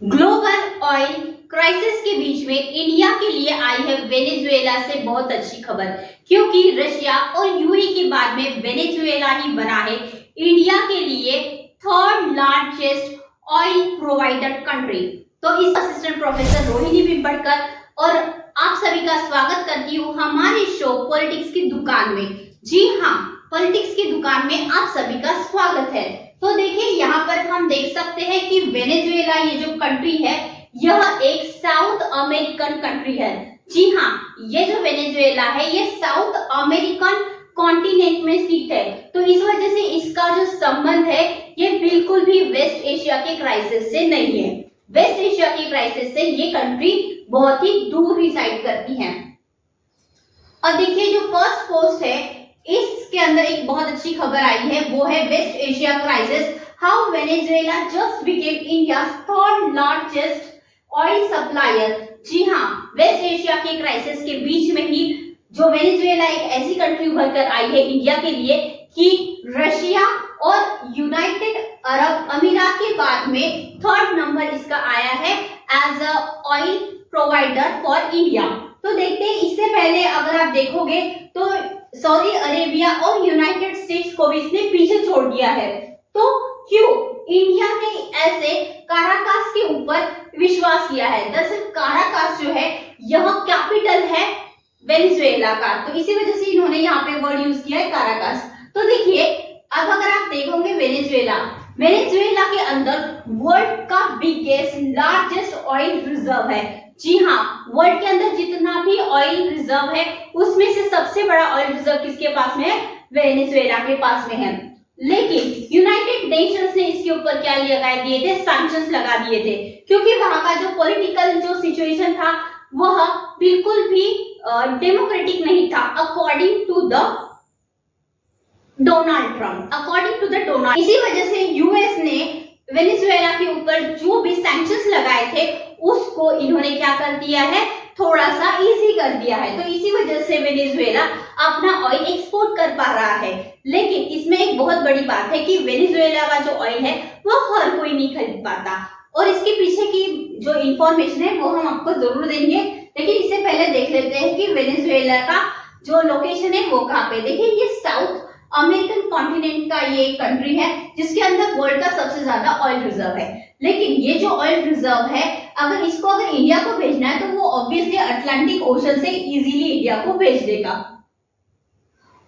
Global oil crisis के बीच में India के लिए आई है वेनेजुएला से बहुत अच्छी खबर, क्योंकि रशिया और यूएई के बाद में वेनेजुएला ही बना है इंडिया के लिए third largest oil provider country. तो इस असिस्टेंट प्रोफेसर रोहिणी बिम्बड़कर और आप सभी का स्वागत करती हूँ हमारे शो पॉलिटिक्स की दुकान में। जी हाँ, पॉलिटिक्स की दुकान में आप सभी का स्वागत है। तो देखिए, यहाँ पर हम देख सकते हैं कि वेनेजुएला ये जो कंट्री है यह एक साउथ अमेरिकन कंट्री है। जी हाँ, ये जो वेनेजुएला है ये साउथ अमेरिकन कॉन्टिनेंट में स्थित है। तो इस वजह से इसका जो संबंध है ये बिल्कुल भी वेस्ट एशिया के क्राइसिस से नहीं है। वेस्ट एशिया के क्राइसिस से ये कंट्री बहुत ही दूर रिसाइड करती है। और देखिए, जो फर्स्ट पोस्ट है इसके अंदर एक बहुत अच्छी खबर आई है, वो है West Asia crisis, how Venezuela just became India's third largest oil supplier. जी हाँ, वेस्ट एशिया के क्राइसिस के बीच में ही जो वेनेजुएला एक ऐसी कंट्री उभर कर आई है इंडिया के लिए कि रशिया और यूनाइटेड अरब अमीरात के बाद में थर्ड नंबर इसका आया है as a oil provider for India. तो देखते हैं, इससे पहले अगर आप देखोगे तो सऊदी अरेबिया और यूनाइटेड स्टेट्स को भी इसने पीछे छोड़ दिया है। तो क्यों इंडिया ने ऐसे काराकास के ऊपर विश्वास किया है? दरअसल काराकास जो है यह कैपिटल है वेनेजुएला का, तो इसी वजह से इन्होंने यहाँ पे वर्ड यूज किया है काराकास। तो देखिए, अब अगर आप देखोगे वेनेजुएला के अंदर वर्ल्ड का बिगेस्ट लार्जेस्ट ऑयल रिजर्व है। जी हाँ, वर्ल्ड के अंदर जितना भी ऑयल रिजर्व है उसमें से सबसे बड़ा ऑयल रिजर्व किसके पास में है? वेनेजुएला के पास में है। लेकिन यूनाइटेड नेशंस ने इसके ऊपर क्या लगा दिए थे? सैंक्शंस लगा दिए थे, क्योंकि वहां का जो पॉलिटिकल जो सिचुएशन था वह बिल्कुल भी डेमोक्रेटिक नहीं था according to the Donald Trump. इसी वजह से यूएस ने वेनेजुएला के ऊपर जो भी सैंक्शंस लगाए थे उसको इन्होंने क्या कर दिया है? थोड़ा सा इजी कर दिया है। तो इसी वजह से वेनेजुएला अपना ऑयल एक्सपोर्ट कर पा रहा है। लेकिन इसमें एक बहुत बड़ी बात है कि वेनेजुएला का जो ऑयल है वो हर कोई नहीं खरीद पाता, और इसके पीछे की जो इंफॉर्मेशन है वो हम आपको जरूर देंगे। लेकिन इससे पहले देख लेते हैं कि वेनेजुएला का जो लोकेशन है वो कहाँ पे। देखिए, ये साउथ अमेरिकन कॉन्टिनेंट का ये एक कंट्री है जिसके अंदर वर्ल्ड का सबसे ज्यादा ऑयल रिजर्व है। लेकिन ये जो ऑयल रिजर्व है अगर इंडिया को भेजना है तो वो ऑब्वियसली अटलांटिक ओशन से इजीली इंडिया को भेज देगा।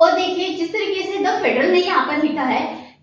और देखिए, जिस तरीके से द फेडरल ने यहाँ पर लिखा है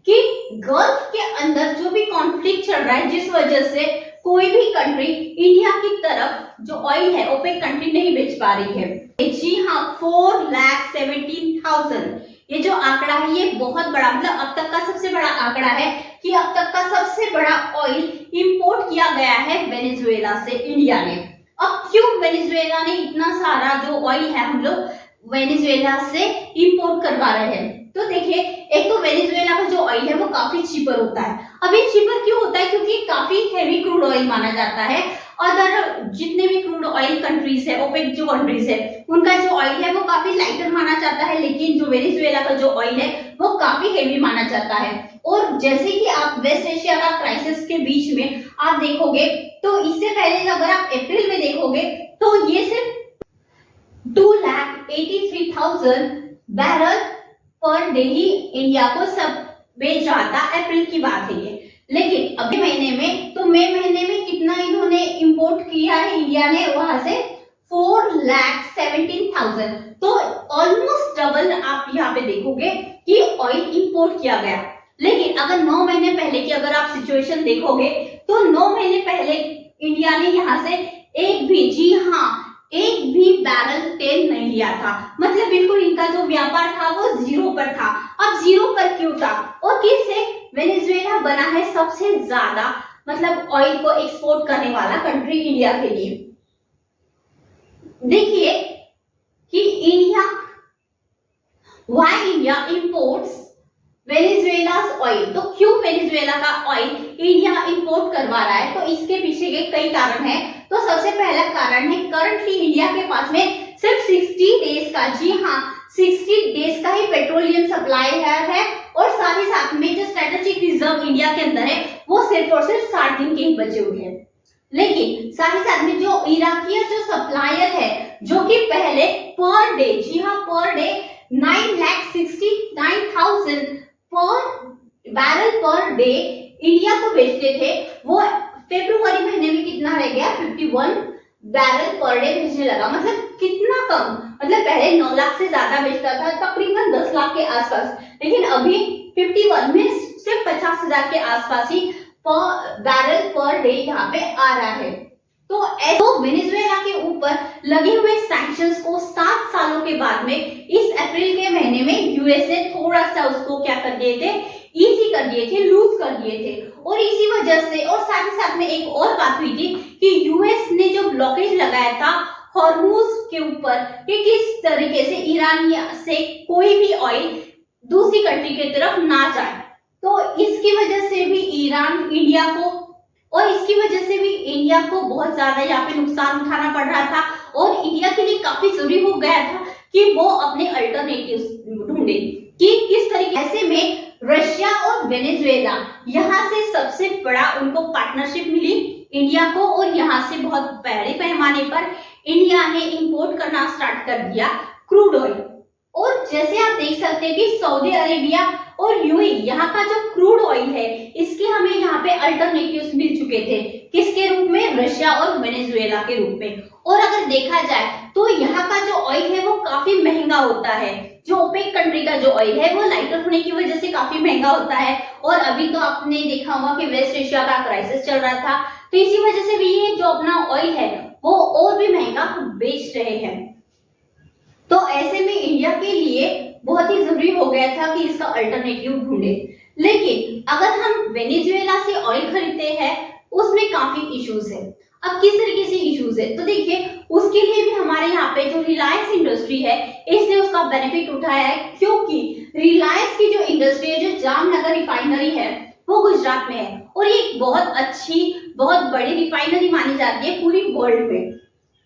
कि गल्फ के अंदर जो भी कॉन्फ्लिक्ट चल रहा है जिस वजह से कोई भी कंट्री इंडिया की तरफ जो ऑयल है ओपेक कंट्री नहीं बेच पा रही है। जी हाँ, 4,17,000 ये जो आंकड़ा है ये बहुत बड़ा, मतलब अब तक का सबसे बड़ा आंकड़ा है कि अब तक का सबसे बड़ा ऑयल इंपोर्ट किया गया है वेनेजुएला से इंडिया ने। अब क्यों वेनेजुएला ने इतना सारा जो ऑयल है हम लोग वेनेजुएला से इंपोर्ट करवा रहे हैं? तो देखिए, एक तो वेनेजुएला का जो ऑयल है वो काफी चीपर होता है। अब ये चीपर क्यों होता है? क्योंकि काफी हेवी क्रूड ऑयल माना जाता है। अदर जितने भी क्रूड ऑयल कंट्रीज है, ओपेक जो कंट्रीज है, उनका जो ऑयल है वो काफी लाइटर माना जाता है, लेकिन जो वेनेजुएला का जो ऑयल है वो काफी हेवी माना जाता है। और जैसे कि आप वेस्ट एशिया का क्राइसिस के बीच में आप देखोगे तो इससे पहले अगर आप अप्रैल में देखोगे तो ये सिर्फ 2,83,000 बैरल पर डे ही इंडिया को सब बेच रहा था। अप्रैल की बात है ये। लेकिन अगले महीने में तो मई महीने में कितना इन्होंने इंपोर्ट किया है इंडिया ने? वहां से 4,17,000। तो ऑलमोस्ट डबल आप यहाँ पे देखोगे कि ऑयल इंपोर्ट किया गया। लेकिन अगर 9 महीने पहले की अगर आप सिचुएशन देखोगे तो 9 महीने पहले इंडिया ने यहाँ से एक भी, जी हाँ, एक भी बैरल तेल नहीं लिया था। मतलब बिल्कुल इनका जो व्यापार था वो जीरो पर था। अब जीरो पर क्यों था? और किससे? वेनेजुएला बना है सबसे ज्यादा मतलब ऑयल को एक्सपोर्ट करने वाला कंट्री इंडिया के लिए। देखिए कि व्हाई इंडिया इंपोर्ट्स वेनेजुएला's ऑयल। तो क्यों वेनेजुएला का ऑयल इंडिया इंपोर्ट करवा रहा है? तो इसके पीछे के कई कारण हैं। तो सबसे पहला कारण है करंटली इंडिया के पास में सिर्फ 60 डेज का, जी हाँ, 60 डेज का ही पेट्रोलियम सप्लाई है। और साथ ही साथ में जो स्ट्रेटेजिक रिजर्व इंडिया के अंदर है वो सिर्फ और सिर्फ 60 दिन के ही बचे हुए हैं। लेकिन साथ ही साथ में जो इराकी जो सप्लायर है, जो कि पहले पर डे, जी हाँ पर डे 9,69,000 पर बैरल पर डे इंडिया को भेजते थे, वो फरवरी महीने में कितना रह गया 51 बैरल पर डे भेजने लगा। मतलब कितना कम, मतलब पहले 9 लाख से ज्यादा भेजता था, तकरीबन 10 लाख के आसपास, लेकिन अभी 51 में सिर्फ 50,000 के आसपास ही पर बैरल पर डे यहाँ पे आ रहा है। तो वेनेजुएला के ऊपर लगे हुए सैंक्शंस को 7 सालों के बाद में इस अप्रैल के महीने में यूएस ने थोड़ा सा उसको क्या कर दिए थे, इजी कर दिए थे, लूज कर दिए थे। और इसी वजह से और साथ ही साथ में एक और बात हुई थी कि यूएस ने जो ब्लॉकेज लगाया था हॉर्मुज के ऊपर कि किस तरीके से ईरान से कोई भी ऑयल दूसरी कंट्री की तरफ ना जाए, तो इसकी वजह से भी ईरान इंडिया को और इसकी वजह से भी इंडिया को बहुत ज्यादा यहाँ पे नुकसान उठाना पड़ रहा था और इंडिया के लिए काफी जरूरी हो गया था कि वो अपने अल्टरनेटिव्स ढूंढे कि किस तरीके। ऐसे में रशिया और वेनेजुएला यहाँ से सबसे बड़ा उनको पार्टनरशिप मिली इंडिया को और यहाँ से बहुत बड़े पैमाने पर इंडिया ने इंपोर्ट करना स्टार्ट कर दिया क्रूड ऑयल। और जैसे आप देख सकते हैं कि सऊदी अरेबिया और यूएई यहाँ का जो क्रूड ऑयल है इसके हमें यहाँ पे अल्टरनेटिव्स मिल चुके थे, किसके रूप में, रशिया और वेनेजुएला के रूप में। और अगर देखा जाए तो यहाँ का जो ऑयल है वो काफी महंगा होता है, जो ओपेक कंट्री का जो ऑयल है वो लाइटर होने की वजह से काफी महंगा होता है। और अभी तो आपने देखा होगा कि वेस्ट एशिया का क्राइसिस चल रहा था, तो इसी वजह से भी ये जो अपना ऑयल है वो और भी महंगा बेच रहे हैं। तो ऐसे में इंडिया के लिए बहुत ही जरूरी हो गया था कि इसका अल्टरनेटिव ढूंढे। लेकिन अगर हम वेनेजुएला से ऑयल खरीदते हैं उसमें काफी इश्यूज है। अब किस तरीके से इश्यूज है, तो देखिए उसके लिए भी हमारे यहाँ पे जो रिलायंस इंडस्ट्री है इसने उसका बेनिफिट उठाया है, क्योंकि रिलायंस की जो इंडस्ट्री है, जो जामनगर रिफाइनरी है वो गुजरात में है और ये बहुत अच्छी बहुत बड़ी रिफाइनरी मानी जाती है पूरी वर्ल्ड में।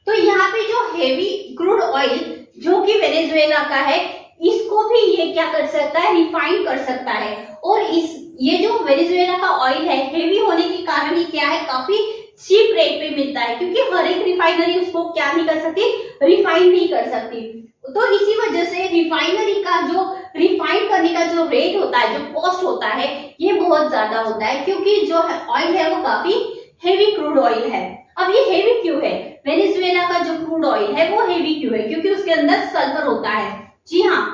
तो यहाँ पे जो हेवी क्रूड ऑयल जो कि वेनेजुएला का है इसको भी ये क्या कर सकता है, रिफाइन कर सकता है। और ये जो वेनेजुएला का ऑयल है हेवी होने के कारण ये क्या है, काफी चीप रेट पे मिलता है, क्योंकि हर एक रिफाइनरी उसको क्या नहीं कर सकती, रिफाइन नहीं कर सकती। तो इसी वजह से रिफाइनरी का जो रिफाइन करने का जो रेट होता है, जो कॉस्ट होता है, ये बहुत ज्यादा होता है, क्योंकि जो ऑयल है वो काफी हेवी क्रूड ऑयल है। अब ये हेवी क्यों है, वेनेजुएला का जो क्रूड ऑयल है वो हेवी क्यों है, क्योंकि उसके अंदर सल्फर होता है। जी हाँ,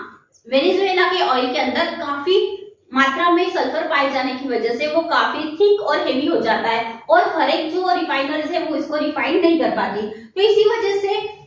वेनेजुएला के ऑयल के अंदर काफी मात्रा में सल्फर पाए जाने की वजह से वो काफी थिक और हेवी हो जाता है और हर एक जो रिफाइनरीज है वो इसको रिफाइन नहीं कर पाती। तो इसी वजह से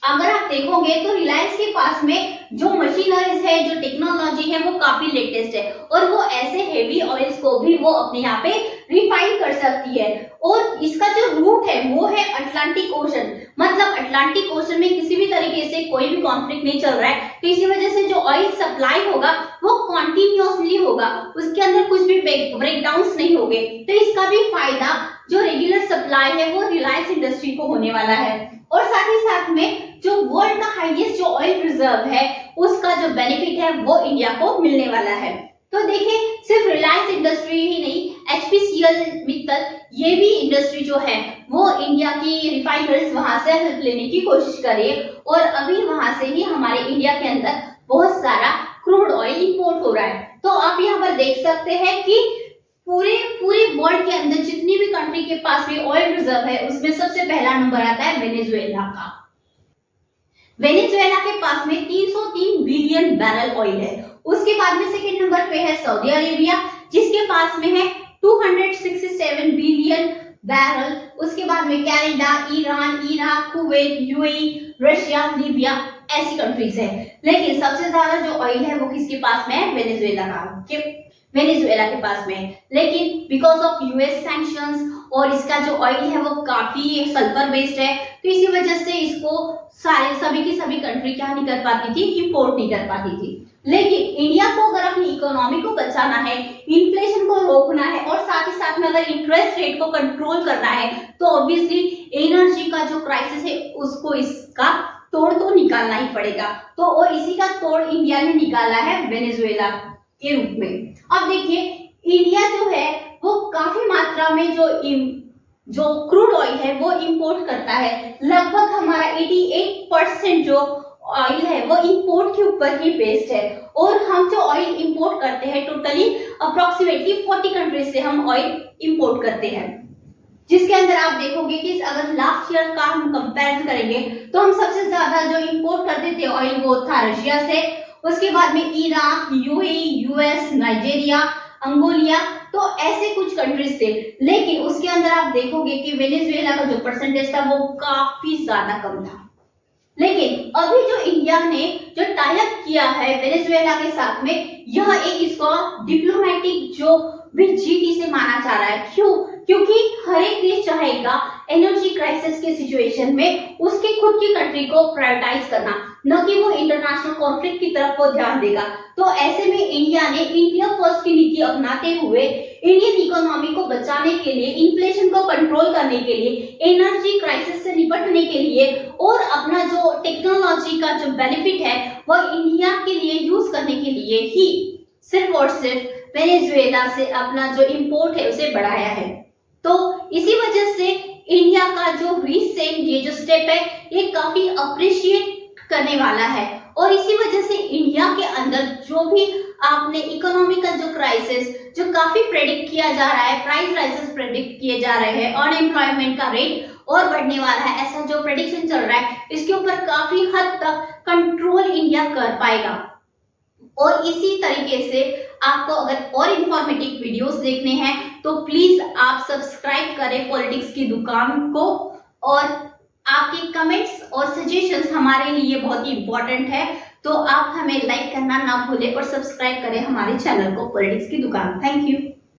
अगर आप देखोगे तो रिलायंस के पास में जो मशीनरीज है, जो टेक्नोलॉजी है वो काफी लेटेस्ट है और वो ऐसे हेवी ऑयल्स को भी वो अपने यहाँ पे रिफाइन कर सकती है। और इसका जो रूट है वो है अटलांटिक ओशन, मतलब अटलांटिक ओशन में किसी भी तरीके से कोई भी कॉन्फ्लिक्ट नहीं चल रहा है, तो इसी वजह से जो ऑयल सप्लाई होगा वो कॉन्टिन्यूसली होगा, उसके अंदर कुछ भी ब्रेकडाउन्स नहीं होंगे। तो इसका भी फायदा जो रेगुलर सप्लाई है वो रिलायंस इंडस्ट्री को होने वाला है। और साथ ही साथ में जो वर्ल्ड का हाईएस्ट जो ऑयल रिजर्व है उसका जो बेनिफिट है वो इंडिया को मिलने वाला है। तो देखिए सिर्फ रिलायंस इंडस्ट्री ही नहीं, एचपीसीएल मित्तल ये भी इंडस्ट्री जो है वो इंडिया की रिफाइनरीज वहां से हेल्प लेने की कोशिश कर रही है और अभी वहां से ही हमारे इंडिया के अंदर बहुत सारा क्रूड ऑयल इंपोर्ट हो रहा है। तो आप यहाँ पर देख सकते हैं कि पूरे वर्ल्ड के अंदर जितनी भी कंट्री के पास भी ऑयल रिजर्व है उसमें सबसे पहला नंबर आता है वेनेजुएला का। वेनेजुएला के पास में 303 बिलियन बैरल ऑयल है। उसके बाद में सेकंड नंबर पे है सऊदी अरेबिया जिसके पास में है 267 बिलियन बैरल। उसके बाद में Canada, Iran, Iraq, Kuwait, UAE, Russia, Libya ऐसी कंट्रीज है। लेकिन सबसे ज्यादा जो ऑयल है वो किसके पास में है, वेनेजुएला के पास में है। लेकिन बिकॉज ऑफ यूएस सैंक्शंस और इसका जो ऑयल है वो काफी सल्फर बेस्ड है, तो इसी वजह से इसको सभी की सभी कंट्री क्या नहीं कर पाती थी, इंपोर्ट नहीं कर पाती थी। लेकिन इंडिया को अगर अपनी इकोनॉमी को बचाना है, इन्फ्लेशन को रोकना है और साथ ही साथ में अगर इंटरेस्ट रेट को कंट्रोल करना है तो ऑब्वियसली एनर्जी का जो क्राइसिस है उसको इसका तोड़ तो निकालना ही पड़ेगा। तो और इसी का तोड़ इंडिया ने निकाला है वेनेजुएला के रूप में। अब देखिए इंडिया जो है वो काफी मात्रा में जो जो क्रूड ऑयल है वो इंपोर्ट करता है। लगभग हमारा 88% जो ऑयल है वो इंपोर्ट के ऊपर ही बेस्ड है। और हम जो ऑयल इंपोर्ट करते हैं टोटली अप्रोक्सीमेटली 40 कंट्रीज से हम ऑयल इंपोर्ट करते हैं, जिसके अंदर आप देखोगे कि अगर लास्ट ईयर का हम कंपेरिजन करेंगे तो हम सबसे ज्यादा जो इंपोर्ट करते थे ऑयल वो था रशिया से, उसके बाद में ईरान, यूएई, यूएस, नाइजीरिया, अंगोलिया, तो ऐसे कुछ कंट्रीज थे। लेकिन उसके अंदर आप देखोगे कि वेनेजुएला का जो परसेंटेज था वो काफी ज्यादा कम था। लेकिन अभी जो इंडिया ने जो टाई अप किया है वेनेजुएला के साथ में, यह एक इसको डिप्लोमेटिक जो भी जीत इसे माना जा रहा है। क्यों? क्योंकि हर एक देश चाहेगा एनर्जी क्राइसिस के सिचुएशन में उसके खुद की कंट्री को प्रायोरिटाइज करना, न कि वो इंटरनेशनल कॉन्फ्लिक्ट की तरफ वो ध्यान देगा। तो ऐसे में इंडिया ने इंडिया फर्स्ट की नीति अपनाते हुए इंडियन इकोनॉमी को बचाने के लिए, इन्फ्लेशन को कंट्रोल करने के लिए, एनर्जी क्राइसिस से निपटने के लिए और अपना जो टेक्नोलॉजी का जो बेनिफिट है वह इंडिया के लिए यूज करने के लिए ही सिर्फ और सिर्फ वेनेजुएला से अपना जो इंपोर्ट है उसे बढ़ाया है। तो इसी वजह से इंडिया का जो रिसेंट ये जो स्टेप है ये काफी अप्रिशिएट करने वाला है। और इसी वजह से इंडिया के अंदर जो भी आपने इकोनॉमिकल जो क्राइसिस जो काफी प्रेडिक्ट किया जा रहा है, प्राइस राइजेस प्रेडिक्ट किए जा रहे हैं, अनएम्प्लॉयमेंट का रेट और बढ़ने वाला है, ऐसा जो प्रेडिक्शन चल रहा है, इसके ऊपर काफी हद तक कंट्रोल इंडिया कर पाएगा। और इसी तरीके से आपको अगर और इंफॉर्मेटिव वीडियोस देखने हैं तो प्लीज आप सब्सक्राइब करें पॉलिटिक्स की दुकान को। और आपके कमेंट्स और सजेशंस हमारे लिए बहुत ही इंपॉर्टेंट है, तो आप हमें लाइक करना ना भूलें और सब्सक्राइब करें हमारे चैनल को पॉलिटिक्स की दुकान। Thank you.